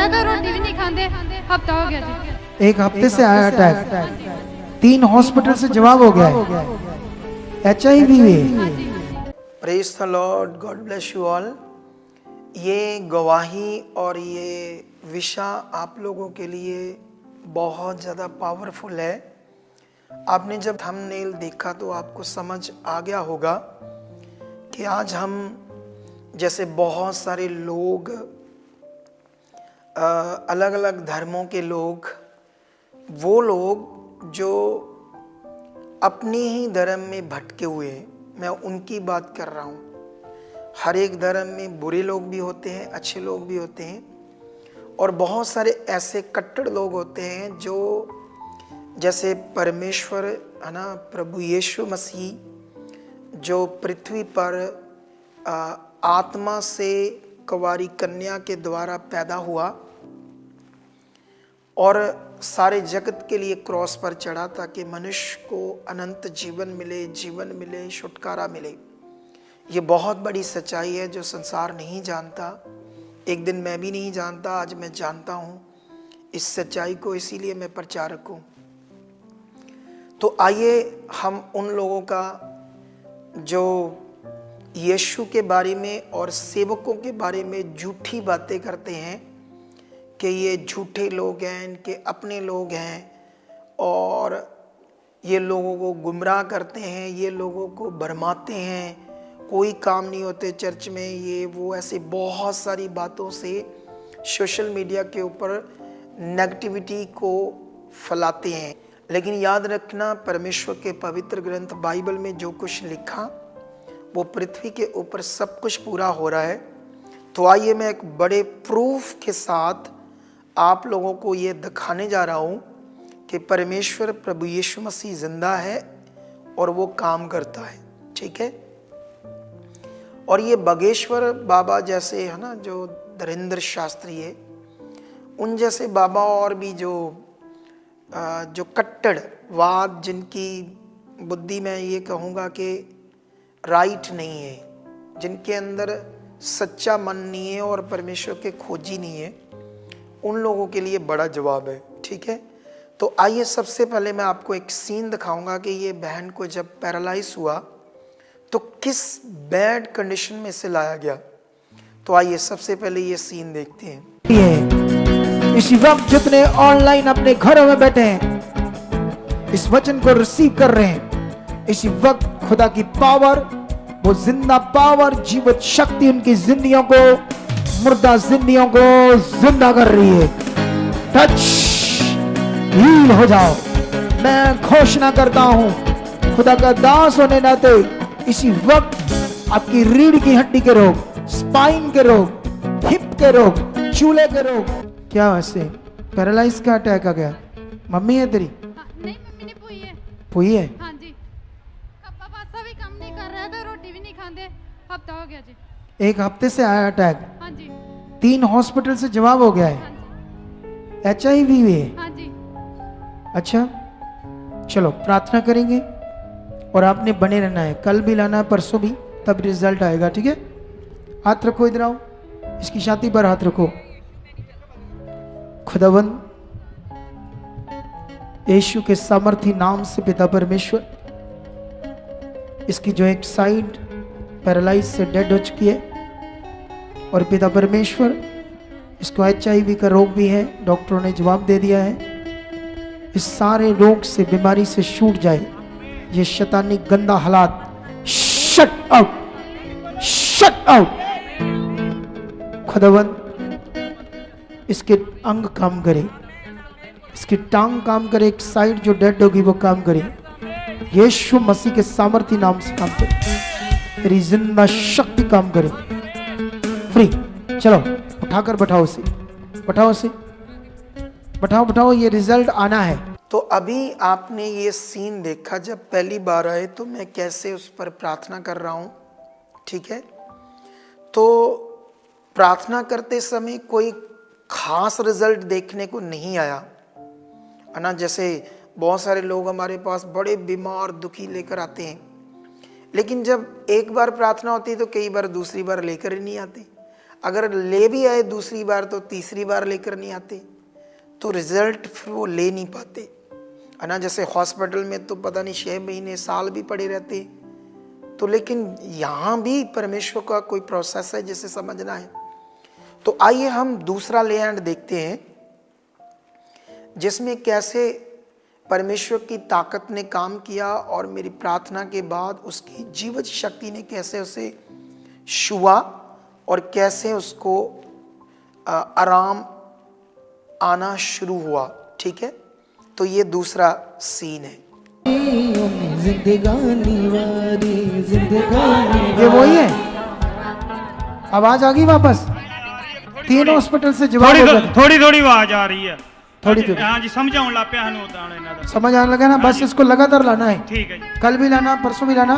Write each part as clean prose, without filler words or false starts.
रहा था, रोटी भी नहीं खाते, हफ्ता हो गया जी। एक हफ्ते से आया अटैक, 3 हॉस्पिटल से जवाब हो गया है, HIV है। Praise the Lord, God bless you all. ये गवाही और ये विषय आप लोगों के लिए बहुत ज़्यादा पावरफुल है। आपने जब थंबनेल देखा तो आपको समझ आ गया होगा कि आज हम जैसे बहुत सारे लोग, अलग अलग धर्मों के लोग, वो लोग जो अपने ही धर्म में भटके हुए हैं, मैं उनकी बात कर रहा हूँ। हर एक धर्म में बुरे लोग भी होते हैं, अच्छे लोग भी होते हैं, और बहुत सारे ऐसे कट्टर लोग होते हैं जो जैसे परमेश्वर है ना, प्रभु यीशु मसीह जो पृथ्वी पर आत्मा से कुंवारी कन्या के द्वारा पैदा हुआ और सारे जगत के लिए क्रॉस पर चढ़ा ताकि मनुष्य को अनंत जीवन मिले, छुटकारा मिले। ये बहुत बड़ी सच्चाई है जो संसार नहीं जानता। एक दिन मैं भी नहीं जानता, आज मैं जानता हूँ इस सच्चाई को, इसीलिए मैं प्रचारक हूँ। तो आइए हम उन लोगों का जो यीशु के बारे में और सेवकों के बारे में झूठी बातें करते हैं कि ये झूठे लोग हैं, इनके अपने लोग हैं और ये लोगों को गुमराह करते हैं, ये लोगों को भरमाते हैं, कोई काम नहीं होते चर्च में, ये वो, ऐसे बहुत सारी बातों से सोशल मीडिया के ऊपर नेगेटिविटी को फैलाते हैं। लेकिन याद रखना, परमेश्वर के पवित्र ग्रंथ बाइबल में जो कुछ लिखा वो पृथ्वी के ऊपर सब कुछ पूरा हो रहा है। तो आइए मैं एक बड़े प्रूफ के साथ आप लोगों को ये दिखाने जा रहा हूँ कि परमेश्वर प्रभु यीशु मसीह जिंदा है और वो काम करता है। ठीक है। और ये बागेश्वर बाबा जैसे है ना, जो धीरेन्द्र शास्त्री है, उन जैसे बाबा और भी जो कट्टरवाद, जिनकी बुद्धि में ये कहूँगा कि राइट नहीं है, जिनके अंदर सच्चा मन नहीं है और परमेश्वर के खोजी नहीं है, उन लोगों के लिए बड़ा जवाब है। ठीक है। तो आइए सबसे पहले मैं आपको एक सीन दिखाऊंगा कि ये बहन को जब पैरालाइज हुआ तो किस बैड कंडीशन में से लाया गया। तो आइए सबसे पहले ये सीन देखते हैं। इसी वक्त जितने ऑनलाइन अपने घरों में बैठे हैं, इस वचन को रिसीव कर रहे हैं, इसी वक्त खुदा की पावर, वो जिंदा पावर, जीवित शक्ति उनकी जिंदगियों को, मुर्दा जिंदगियों को जिंदा कर रही है। टच, हील हो जाओ। मैं घोषणा करता हूं खुदा का दास होने नाते इसी वक्त आपकी रीढ़ की हड्डी के रोग, स्पाइन के रोग, हिप के रोग, चूल्हे के रोग, क्या वैसे पैरालाइज का अटैक आ गया। मम्मी है तेरी? नहीं, मम्मी ने पोई है। पोई है? हाँ जी। पापा भी काम नहीं कर रहा था, रोटी भी नहीं खाते, हफ्ता हो गया जी। एक हफ्ते से आया अटैक। हाँ जी। 3 हॉस्पिटल से जवाब हो गया है। हाँ जी। HIV है? हाँ जी। अच्छा, चलो प्रार्थना करेंगे और आपने बने रहना है। कल भी लाना है, परसों भी, तब रिजल्ट आएगा। ठीक है। हाथ रखो, इधर आओ, इसकी छाती पर हाथ रखो। खुदावंद यीशु के सामर्थी नाम से पिता परमेश्वर, इसकी जो एक साइड पैरालाइज से डेड हो चुकी है, और पिता परमेश्वर इसको HIV का रोग भी है, डॉक्टरों ने जवाब दे दिया है, इस सारे रोग से, बीमारी से छूट जाए ये शैतानी गंदा हालात। Shut out, shut out. खुदावंद इसके अंग काम करे, इसकी टांग काम करे, एक साइड जो डेड होगी वो काम करे, यीशु मसीह के सामर्थी नाम से काम करे, तेरी जिंदा शक्ति काम करे। फ्री। चलो उठाकर बैठाओ उसे, बैठाओ उसे, बैठाओ बैठाओ, ये रिजल्ट आना है। तो अभी आपने ये सीन देखा, जब पहली बार आए तो मैं कैसे उस पर प्रार्थना कर रहा हूँ। ठीक है। तो प्रार्थना करते समय कोई खास रिजल्ट देखने को नहीं आया, है ना। जैसे बहुत सारे लोग हमारे पास बड़े बीमार दुखी लेकर आते हैं, लेकिन जब एक बार प्रार्थना होती है तो कई बार दूसरी बार लेकर ही नहीं आते। अगर ले भी आए दूसरी बार तो तीसरी बार लेकर नहीं आते, तो रिजल्ट फिर वो ले नहीं पाते है ना। जैसे हॉस्पिटल में तो पता नहीं 6 महीने साल भी पड़े रहते, तो लेकिन यहाँ भी परमेश्वर का कोई प्रोसेस है जिसे समझना है। तो आइए हम दूसरा लेआउट देखते हैं जिसमें कैसे परमेश्वर की ताकत ने काम किया और मेरी प्रार्थना के बाद उसकी जीवित शक्ति ने कैसे उसे छुआ और कैसे उसको आराम आना शुरू हुआ। ठीक है, तो ये दूसरा सीन है। ये वही है, आवाज आ गई वापस। 3 हॉस्पिटल से जवाब थोड़ी थोड़ी आवाज आ रही है, थोड़ी थोड़ी। हाँ जी, समझाने लग पिया हूं उदाहरण इन्हां दा। समझ आने लगा ना, बस इसको लगातार लाना है। ठीक है जी, कल भी लाना, परसों भी लाना,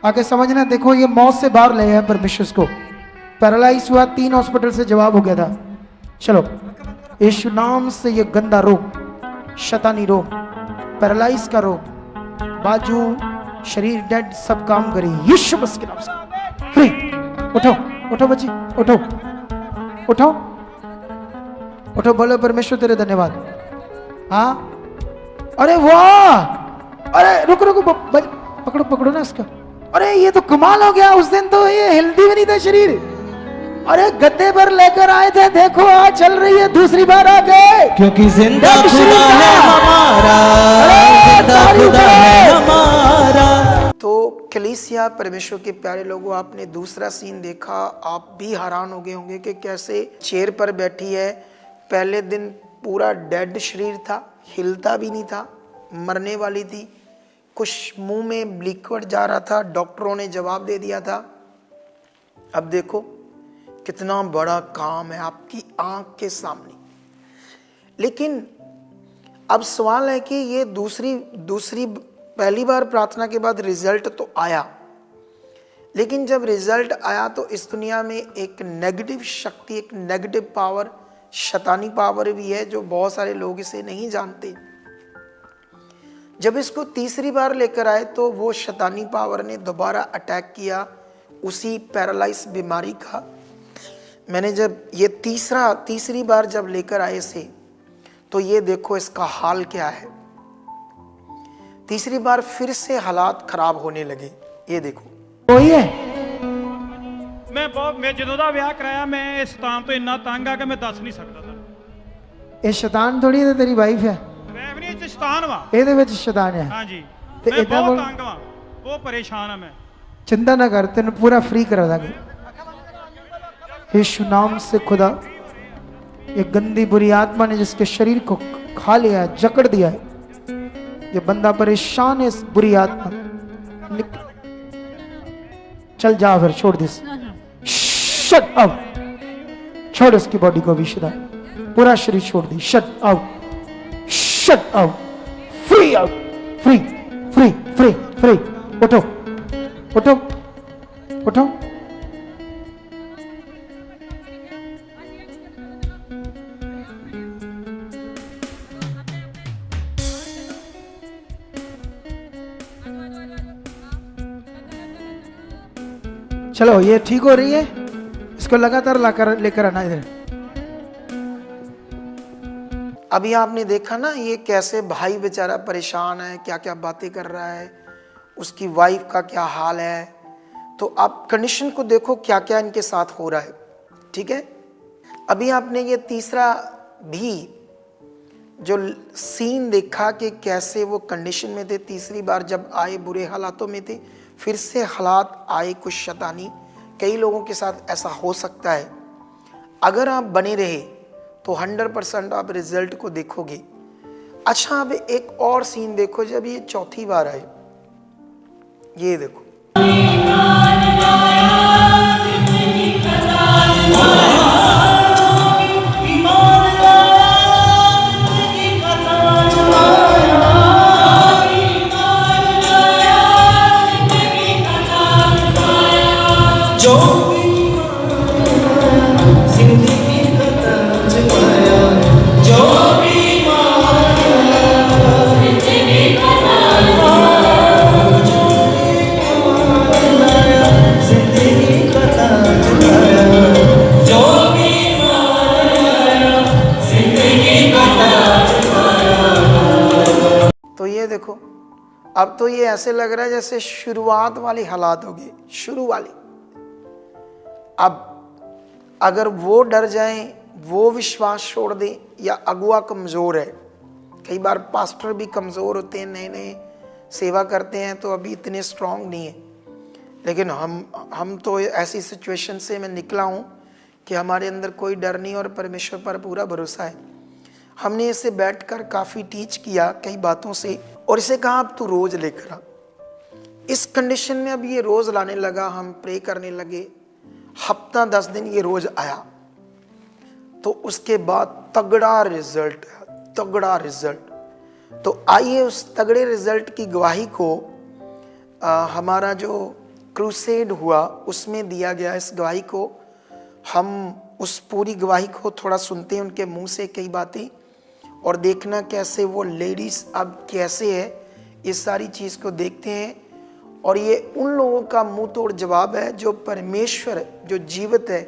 आगे समझना। देखो ये मौत से बाहर ले हैं परमेश्वर को। पैरालाइज हुआ, 3 हॉस्पिटल से जवाब हो गया था। चलो, यीशु नाम से ये गंदा रोग, शैतानी रोग, पैरालाइज का रोग, बाजू, शरीर डेड, सब काम करे यीशु मसीह के नाम से फ्री। उठो उठो बच्ची, उठो उठो उठो, बोलो परमेश्वर तेरे धन्यवाद। हाँ, अरे वाह, अरे रुको रुको, पकड़ो पकड़ो ना इसका। अरे ये तो कमाल हो गया, उस दिन तो ये हेल्दी भी नहीं था शरीर। अरे गद्दे पर लेकर आए थे, देखो आज चल रही है, दूसरी बार आ गए, क्योंकि जिंदा खुदा है हमारा, जिंदा खुदा है हमारा। तो कलीसिया परमेश्वर के प्यारे लोगों, आपने दूसरा सीन देखा, आप भी हैरान हो गए होंगे कि कैसे चेयर पर बैठी है। पहले दिन पूरा डेड शरीर था, हिलता भी नहीं था, मरने वाली थी, कुछ मुंह में लिक्विड जा रहा था, डॉक्टरों ने जवाब दे दिया था। अब देखो कितना बड़ा काम है आपकी आंख के सामने। लेकिन अब सवाल है कि ये दूसरी पहली बार प्रार्थना के बाद रिजल्ट तो आया, लेकिन जब रिजल्ट आया तो इस दुनिया में एक नेगेटिव शक्ति, एक नेगेटिव पावर, शैतानी पावर भी है जो बहुत सारे लोग इसे नहीं जानते। जब इसको तीसरी बार लेकर आए तो वो शैतानी पावर ने दोबारा अटैक किया उसी पैरालाइज बीमारी का। मैंने जब ये तीसरी बार जब लेकर आए इसे, तो ये देखो इसका हाल क्या है। तीसरी बार फिर से हालात खराब होने लगे। ये देखो वही है। मैं ਜਦੋਂ ਦਾ ਵਿਆਹ ਕਰਾਇਆ ਮੈਂ ਇਸ ਸ਼ੈਤਾਨ ਤੋਂ ਇੰਨਾ ਤੰਗ ਆ ਕਿ ਮੈਂ ਦੱਸ ਨਹੀਂ ਸਕਦਾ ਤੁਹਾਨੂੰ। ਇਹ ਸ਼ੈਤਾਨ ਥੋੜੀ ਹੈ, ਤੇਰੀ ਵਾਈਫ ਹੈ। ਮੈਂ ਵੀ ਨਹੀਂ, ਇਹ 'ਚ ਸ਼ੈਤਾਨ ਵਾ। ਇਹਦੇ ਵਿੱਚ ਸ਼ੈਤਾਨ ਹੈ। ਹਾਂਜੀ, ਤੇ ਮੈਂ ਏਦਾਂ ਬਹੁਤ ਬੋਲ- ਤੰਗ ਵਾ, ਬਹੁਤ ਪਰੇਸ਼ਾਨ ਆ ਮੈਂ। चिंता ना कर, तेन पूरा फ्री करा देंगे यीशु नाम से। खुदा, ये गंदी बुरी आत्मा ने जिसके शरीर को खा लिया है, जकड़ दिया है, ये बंदा परेशान है इस बुरी आत्मा। चल जा फिर, छोड़ दिस, शट आउट, छोड़ इसकी बॉडी को भी, शुदा पूरा शरीर छोड़ दी, shut out, shut out, free out, free free free free. उठो उठो उठो। चलो ये ठीक हो रही है, इसको लगातार लेकर आना इधर। अभी आपने देखा ना ये कैसे भाई बेचारा परेशान है, क्या क्या बातें कर रहा है, उसकी वाइफ का क्या हाल है। तो आप कंडीशन को देखो क्या क्या इनके साथ हो रहा है। ठीक है, अभी आपने ये तीसरा भी जो सीन देखा कि कैसे वो कंडीशन में थे। तीसरी बार जब आए बुरे हालातों में थे, फिर से हालात आए कुछ शैतानी। कई लोगों के साथ ऐसा हो सकता है। अगर आप बने रहे तो 100% आप रिजल्ट को देखोगे। अच्छा, अब एक और सीन देखो, जब ये चौथी बार आए, ये देखो, अब तो ये ऐसे लग रहा है जैसे शुरुआत वाली हालात हो गई, शुरू वाली। अब अगर वो डर जाएं, वो विश्वास छोड़ दें, या अगुआ कमज़ोर है, कई बार पास्टर भी कमज़ोर होते हैं, नए नए सेवा करते हैं तो अभी इतने स्ट्रांग नहीं है, लेकिन हम तो ऐसी सिचुएशन से मैं निकला हूँ कि हमारे अंदर कोई डर नहीं और परमेश्वर पर पूरा भरोसा है। हमने इसे बैठकर काफ़ी टीच किया कई बातों से, और इसे कहा अब तू रोज़ लेकर आ। इस कंडीशन में अब ये रोज़ लाने लगा, हम प्रे करने लगे, हफ्ता 10 दिन ये रोज़ आया, तो उसके बाद तगड़ा रिजल्ट, तगड़ा रिजल्ट। तो आइए उस तगड़े रिजल्ट की गवाही को हमारा जो क्रूसेड हुआ उसमें दिया गया, इस गवाही को हम उस पूरी गवाही को थोड़ा सुनते हैं उनके मुंह से कई बातें, और देखना कैसे वो लेडीज़ अब कैसे है, इस सारी चीज़ को देखते हैं। और ये उन लोगों का मुंह तोड़ जवाब है जो परमेश्वर जो जीवित है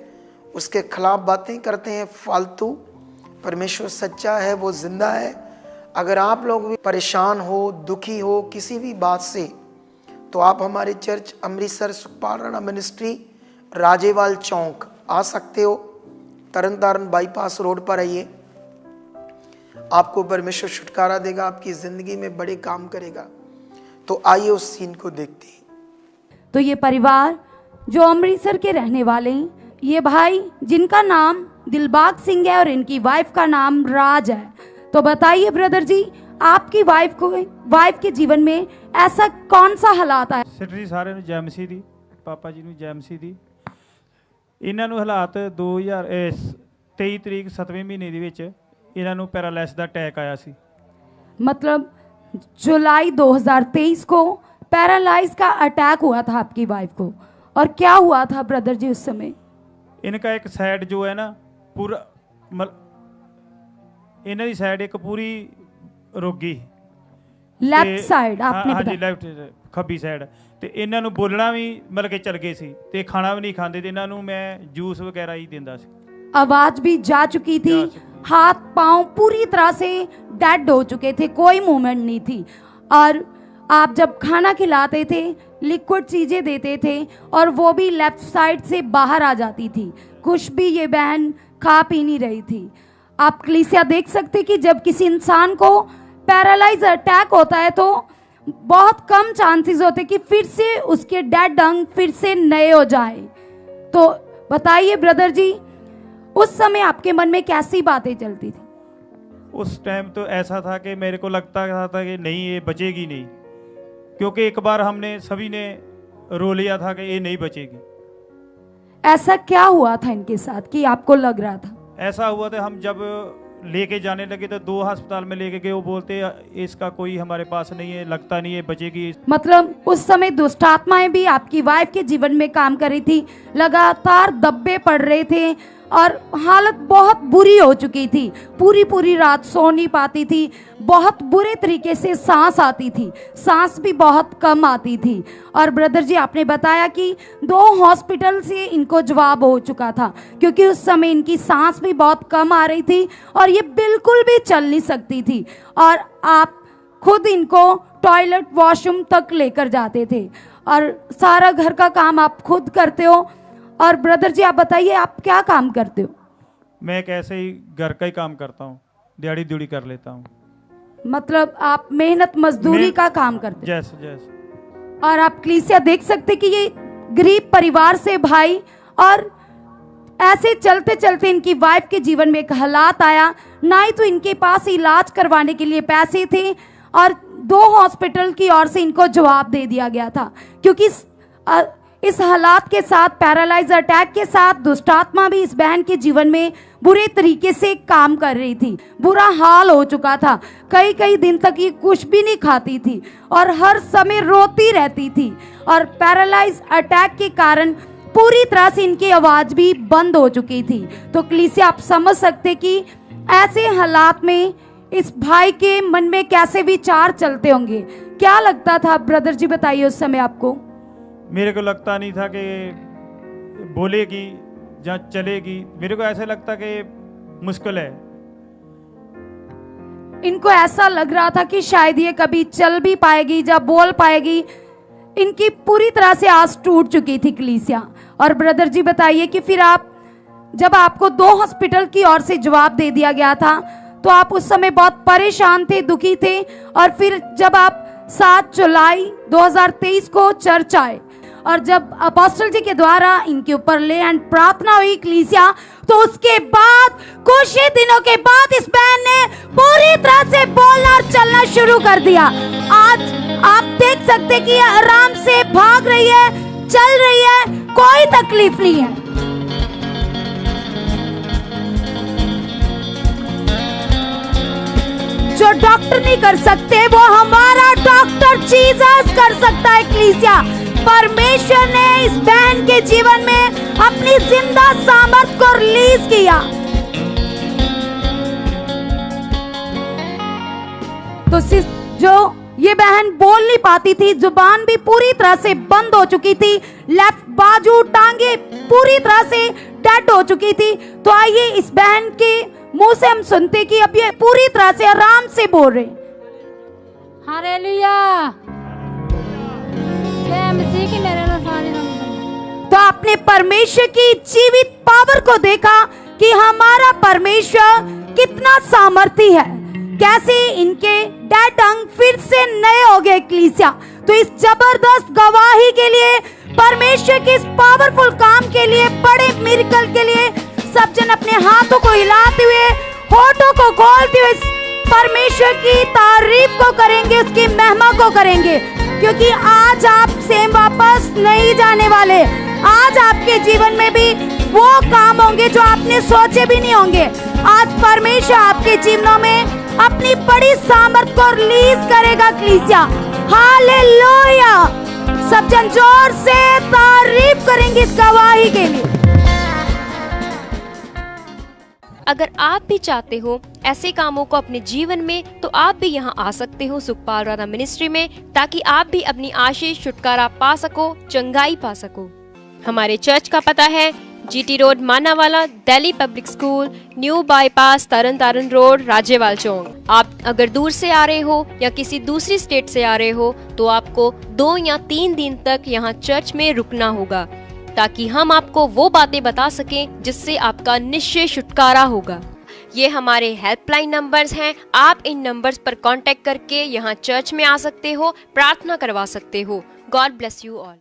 उसके खिलाफ बातें करते हैं फालतू। परमेश्वर सच्चा है, वो जिंदा है। अगर आप लोग भी परेशान हो, दुखी हो किसी भी बात से, तो आप हमारे चर्च अमृतसर सुखपाल राणा मिनिस्ट्री राजेवाल चौक आ सकते हो। तरनतारन बाईपास रोड पर आइए, आपको परमेश्वर छुटकारा देगा, आपकी जिंदगी में बड़े काम करेगा। तो आइए उस सीन को देखते हैं। तो ये परिवार जो अमृतसर के रहने वाले हैं, ये भाई जिनका नाम दिलबाग सिंह है और इनकी वाइफ का नाम राज है। तो बताइए ब्रदर जी, आपकी वाइफ के जीवन में ऐसा कौन सा हालात आया? ਸਿਸਟਰ ਜੀ ਸਾਰਿਆਂ ਨੂੰ ਜੈ ਮਸੀਹ ਦੀ, ਪਾਪਾ ਜੀ ਨੂੰ ਜੈ ਮਸੀਹ ਦੀ। ਇਹਨਾਂ ਨੂੰ ਹਾਲਾਤ 2023 ਤਰੀਕ 7ਵੇਂ ਮਹੀਨੇ ਦੇ ਵਿੱਚ ਇਹਨਾਂ ਨੂੰ ਪੈਰਾਲਾਈਸਿਸ ਦਾ ਅਟੈਕ ਆਇਆ ਸੀ। मतलब जुलाई 2023 को पैरालाइज का अटैक हुआ था आपकी वाइफ को, और क्या हुआ था ब्रदर जी उस समय? इनका एक साइड जो है ना पूरा इन्हों की साइड एक पूरी रोगी, लेफ्ट साइड आपने हाँ जी बताया। लेफ्ट खब्बी साइड, तो इन्हों बोलना भी मतलब कि चल गए सी, ते खाना भी नहीं खाते, इन्हों मैं जूस वगैरह ही देंदा सी। आवाज भी जा चुकी थी, हाथ पांव पूरी तरह से डेड हो चुके थे, कोई मूवमेंट नहीं थी। और आप जब खाना खिलाते थे, लिक्विड चीजें देते थे, और वो भी लेफ्ट साइड से बाहर आ जाती थी, कुछ भी ये बहन खा पी नहीं रही थी। आप कलीसिया देख सकते कि जब किसी इंसान को पैरालाइज अटैक होता है तो बहुत कम चांसेस होते कि फिर से उसके डेड अंग फिर से नए हो जाए। तो बताइए ब्रदर जी, उस समय आपके मन में कैसी बातें चलती थी? उस टाइम तो ऐसा था कि मेरे को लगता था कि नहीं ये बचेगी नहीं, क्योंकि एक बार हमने सभी ने रो लिया था कि ये नहीं बचेगी। ऐसा क्या हुआ था इनके साथ कि आपको लग रहा था? ऐसा हुआ था, हम जब लेके जाने लगे तो 2 अस्पताल में लेके गए, वो बोलते इसका कोई हमारे पास नहीं है, लगता नहीं है बचेगी। मतलब उस समय दुष्ट आत्माएं भी आपकी वाइफ के जीवन में काम कर रही थी, लगातार दब्बे पड़ रहे थे और हालत बहुत बुरी हो चुकी थी, पूरी रात सो नहीं पाती थी, बहुत बुरे तरीके से सांस आती थी, सांस भी बहुत कम आती थी। और ब्रदर जी आपने बताया कि 2 हॉस्पिटल से इनको जवाब हो चुका था, क्योंकि उस समय इनकी सांस भी बहुत कम आ रही थी और ये बिल्कुल भी चल नहीं सकती थी, और आप खुद इनको टॉयलेट वॉशरूम तक लेकर जाते थे, और सारा घर का काम आप खुद करते हो। और ब्रदर जी आप बताइए, आप क्या काम करते हो? मैं कैसे ही घर का ही काम करता हूँ, दिहाड़ी दूड़ी कर लेता हूँ। मतलब आप मेहनत मजदूरी का काम करते हो? जैस जैस। और आप कलीसिया देख सकते कि ये गरीब परिवार से भाई, और ऐसे चलते चलते इनकी वाइफ के जीवन में एक हालात आया, ना ही तो इनके पास इलाज करवाने के लिए पैसे थे, और 2 हॉस्पिटल की ओर से इनको जवाब दे दिया गया था, क्योंकि इस हालात के साथ, पैरालाइज अटैक के साथ, दुष्टात्मा भी इस बहन के जीवन में बुरे तरीके से काम कर रही थी, बुरा हाल हो चुका था। कई दिन तक ये कुछ भी नहीं खाती थी और हर समय रोती रहती थी, और पैरालाइज अटैक के कारण पूरी तरह से इनकी आवाज भी बंद हो चुकी थी। तो कलीसिया आप समझ सकते कि ऐसे हालात में इस भाई के मन में कैसे विचार चलते होंगे। क्या लगता था ब्रदर जी, बताइए उस समय आपको? मेरे को लगता नहीं था कि बोलेगी या चलेगी, मेरे को ऐसा लगता कि मुश्किल है। इनको ऐसा लग रहा था कि शायद ये कभी चल भी पाएगी या बोल पाएगी। इनकी पूरी तरह से आस टूट चुकी थी कलीसिया। और ब्रदर जी बताइए कि फिर जब आपको 2 हॉस्पिटल की ओर से जवाब दे दिया गया था तो आप उस समय बहुत परेशान थे, दुखी थे। और फिर जब आप 7 जुलाई 2023 को चर्च आए और जब अपोस्टल जी के द्वारा इनके ऊपर ले एंड प्रार्थना हुई कलीसिया, तो उसके बाद कुछ ही दिनों के बाद इस बहन ने पूरी तरह से बोलना और चलना शुरू कर दिया। आज आप देख सकते कि ये आराम से भाग रही है, चल रही है, कोई तकलीफ नहीं है। जो डॉक्टर नहीं कर सकते वो हमारा डॉक्टर जीसस कर सकता है। कलीसिया, परमेश्वर ने इस बहन के जीवन में अपनी जिंदा सामर्थ को रिलीज किया। तो जो ये बहन बोल नहीं पाती थी, जुबान भी पूरी तरह से बंद हो चुकी थी, लेफ्ट बाजू टांगे पूरी तरह से डेड हो चुकी थी। तो आइए इस बहन के मुंह से हम सुनते कि अब ये पूरी तरह से आराम से बोल रहे। हालेलुया, जय मसीह की मेरे सारी। तो आपने परमेश्वर की जीवित पावर को देखा कि हमारा परमेश्वर कितना सामर्थी है, कैसे इनके डेड अंग फिर से नए हो गए। कलीसिया, तो इस जबरदस्त गवाही के लिए, परमेश्वर के इस पावरफुल काम के लिए, बड़े मिरेकल के लिए सब जन अपने हाथों को हिलाते हुए, होठों को खोलते हुए परमेश्वर की तारीफ को करेंगे, उसकी महिमा को करेंगे। क्योंकि आज आप सेम वापस नहीं जाने वाले। आज आपके जीवन में भी वो काम होंगे जो आपने सोचे भी नहीं होंगे। आज परमेश्वर आपके जीवनों में अपनी बड़ी सामर्थ को रिलीज करेगा। कलीसिया, हालेलुया, सब जन जोर से तारीफ करेंगे इस गवाही के लिए। अगर आप भी चाहते हो ऐसे कामों को अपने जीवन में, तो आप भी यहाँ आ सकते हो सुखपाल राणा मिनिस्ट्री में, ताकि आप भी अपनी आशीष, छुटकारा पा सको, चंगाई पा सको। हमारे चर्च का पता है GT road Manawala, Delhi public school, new bypass, Tarn Taran road, Rajewal Chowk. आप अगर दूर से आ रहे हो या किसी दूसरी स्टेट से आ रहे हो तो आपको 2 या 3 दिन तक यहाँ चर्च में रुकना होगा, ताकि हम आपको वो बातें बता सकें जिससे आपका निश्चय छुटकारा होगा। ये हमारे हेल्पलाइन नंबर्स हैं। आप इन नंबर्स पर कांटेक्ट करके यहाँ चर्च में आ सकते हो, प्रार्थना करवा सकते हो। God bless you all.